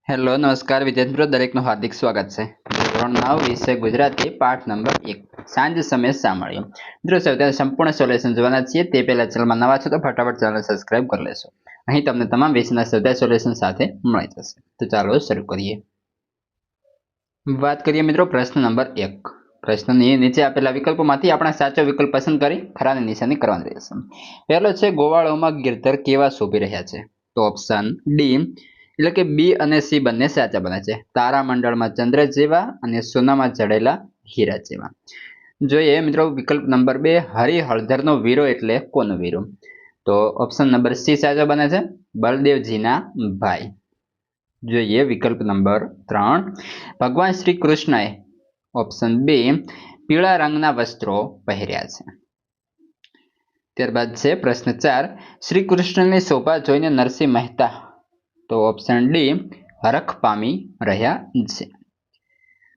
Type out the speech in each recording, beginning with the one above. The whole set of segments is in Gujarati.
હેલો નમસ્કાર વિદ્યાર્થી મિત્રો, દરેકનું હાર્દિક સ્વાગત છે. ધોરણ 9 વિષય ગુજરાતી પાઠ નંબર 1 સાંજ સમય સાંભળ્યો. મિત્રો સૌથી સંપૂર્ણ સોલ્યુશન જોવાના છીએ તે પહેલા ચેનલમાં નવા છો તો ફટાફટ ચેનલ સબસ્ક્રાઇબ કરી લેશો. અહીં તમને તમામ વિષયના સૌથી સોલ્યુશન સાથે મળી જશે. તો ચાલો શરૂ કરીએ. વાત કરીએ મિત્રો પ્રશ્ન નંબર 1. પ્રશ્નની નીચે આપેલા વિકલ્પોમાંથી આપણે સાચો વિકલ્પ પસંદ કરી ખરાની નિશાની કરવાની રહેશે. પહેલો છે ગોવાળોમાં ગિરધર કેવા શોભી રહ્યા છે? તો ઓપ્શન ડી એટલે કે બી અને સી બંને સાચા બને છે. તારામંડળમાં ચંદ્ર જેવા અને સોનામાં જડેલા હીરા જેવા. જોઈએ મિત્રો વિકલ્પ નંબર 2 હરિ હળધરનો વીરો એટલે કોનો વીરો? તો ઓપ્શન નંબર સી સાચો બને છે, બળદેવજીના ભાઈ. જોઈએ વિકલ્પ નંબર 3 ભગવાન શ્રી કૃષ્ણએ ઓપ્શન બી પીળા રંગના વસ્ત્રો પહેર્યા છે. ત્યારબાદ છે પ્રશ્ન 4 શ્રી કૃષ્ણની શોભા જોઈને નરસિંહ મહેતા તો ઓપ્શન ડી હરખ પામી રહ્યા છે.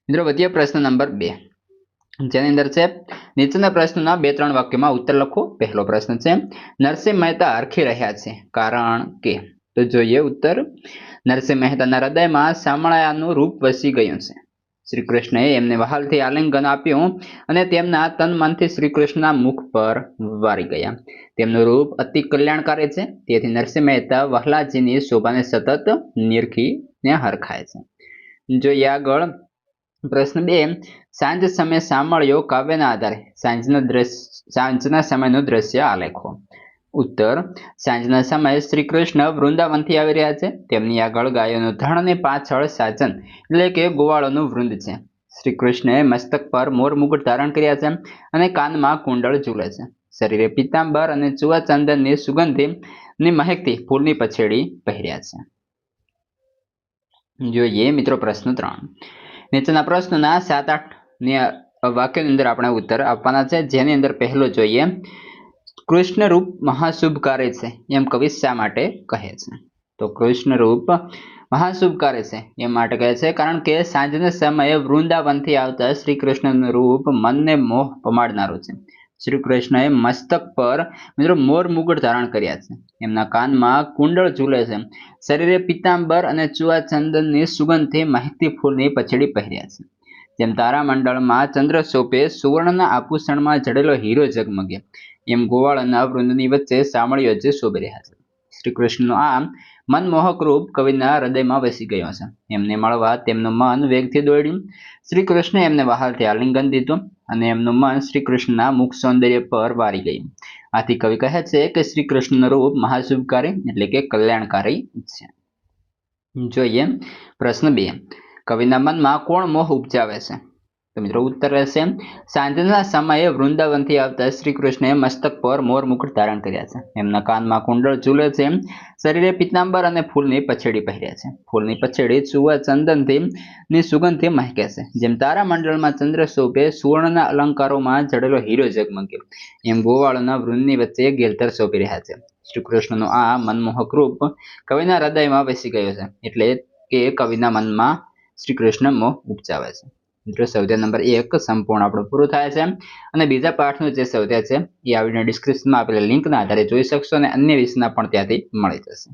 મિત્રો વધીએ પ્રશ્ન નંબર 2 જેની અંદર છે નીચેના પ્રશ્નના 2-3 વાક્યમાં ઉત્તર લખો. પહેલો પ્રશ્ન છે નરસિંહ મહેતા હરખી રહ્યા છે કારણ કે? તો જોઈએ ઉત્તર. નરસિંહ મહેતાના હૃદયમાં શામળાયાનું રૂપ વસી ગયું છે. શ્રી કૃષ્ણએ એમને વહાલથી આલિંગન આપ્યું અને તેમના તન મનથી શ્રી કૃષ્ણના મુખ પર વારી ગયા. તેમનું રૂપ અતિ કલ્યાણકારી છે, તેથી નરસિંહ મહેતા વહલાજીની શોભાને સતત નિરખીને હરખાય છે. જોઈએ આગળ પ્રશ્ન 2 સાંજ સમય સાંભળ્યો કાવ્યના આધારે સાંજના સમયનું દ્રશ્ય આલેખો. ઉત્તર. સાંજના સમયે શ્રી કૃષ્ણ વૃંદાવનથી આવી રહ્યા છે. તેમની આગળ ગાયોનું ધણ અને પાછળ સાજન એટલે કે ગોવાળોનું વૃંદ છે. શ્રી કૃષ્ણએ મસ્તક પર મોર મુકુટ ધારણ કર્યા છે અને કાનમાં કુંડળ ઝૂલે છે. શરીરે પીતાંબર અને ચુવા ચંદનની સુગંધની મહેકતી ફૂલની પછેડી પહેર્યા છે. જોઈએ મિત્રો પ્રશ્ન 3 નીચેના પ્રશ્નોના 7-8 વાક્યની અંદર આપણે ઉત્તર આપવાના છે. જેની અંદર પહેલો જોઈએ કૃષ્ણ રૂપ મહાશુભકારી છે એમ કવિ શા માટે કહે છે? તો કૃષ્ણ રૂપ મહાશુભકારી છે એ માટે કહે છે કારણ કે સાંજના સમયે વૃંદાવનથી આવતા શ્રી કૃષ્ણનું રૂપ મનને મોહ પમાડનારું છે. શ્રી કૃષ્ણએ મસ્તક પર મિત્રો મોર મુકુટ ધારણ કર્યા છે. એમના કાનમાં કુંડળ ઝૂલે છે. શરીરે પીતાંબર અને ચુવા ચંદનની સુગંધથી મહેકતી ફૂલની પછેડી પહેર્યા છે. જેમ તારામંડળમાં ચંદ્ર શોભે સુવર્ણના આભૂષણમાં જડેલો હીરો ઝગમગે, એમ ગોવાળના વૃંદની વચ્ચે સામળીઓ જે શોભી રહ્યા છે. શ્રી કૃષ્ણનું આ મનમોહક રૂપ કવિના હૃદયમાં વસી ગયો છે. એમને મળવા તેમનું મન વેગથી દોડ્યું. શ્રી કૃષ્ણે એમને વહાલથી આલિંગન દીધું અને એમનું મન શ્રી કૃષ્ણના મુખ સૌંદર્ય પર વારી ગયું. આથી કવિ કહે છે કે શ્રી કૃષ્ણનું રૂપ મહાશુભકારી એટલે કે કલ્યાણકારી છે. જોઈએ પ્રશ્ન 2 કવિના મનમાં કોણ મોહ ઉપજાવે છે? તો મિત્રો ઉત્તર રહેશે સાંજના સમયે વૃંદાવનથી આવતા શ્રી કૃષ્ણએ મસ્તક પર મોર મુકુટ ધારણ કર્યા છે. એમના કાનમાં કુંડળ ઝૂલે છે. શરીરે પીતાંબર અને ફૂલની પછેડી પહેર્યા છે. ફૂલની પછેડી ચુવા ચંદનની સુગંધથી મહેકે છે. જેમ તારામંડળમાં ચંદ્ર શોભે સુવર્ણના અલંકારોમાં જડેલો હીરો ઝગમગે, એમ ગોવાળના વૃંદની વચ્ચે ગિરધર શોભી રહ્યા છે. શ્રી કૃષ્ણનું આ મનમોહક રૂપ કવિના હૃદયમાં વસી ગયો છે એટલે કે કવિના મનમાં શ્રી કૃષ્ણ મોહ ઉપજાવે છે. મિત્રો સ્વાધ્યાય નંબર 1 સંપૂર્ણ આપણું પૂરું થાય છે અને બીજા પાઠનું જે સ્વાધ્યાય છે એ આ વિડીયો ડિસ્ક્રિપ્શનમાં આપેલા લિંકના આધારે જોઈ શકશો અને અન્ય વિષયના પણ ત્યાંથી મળી જશે.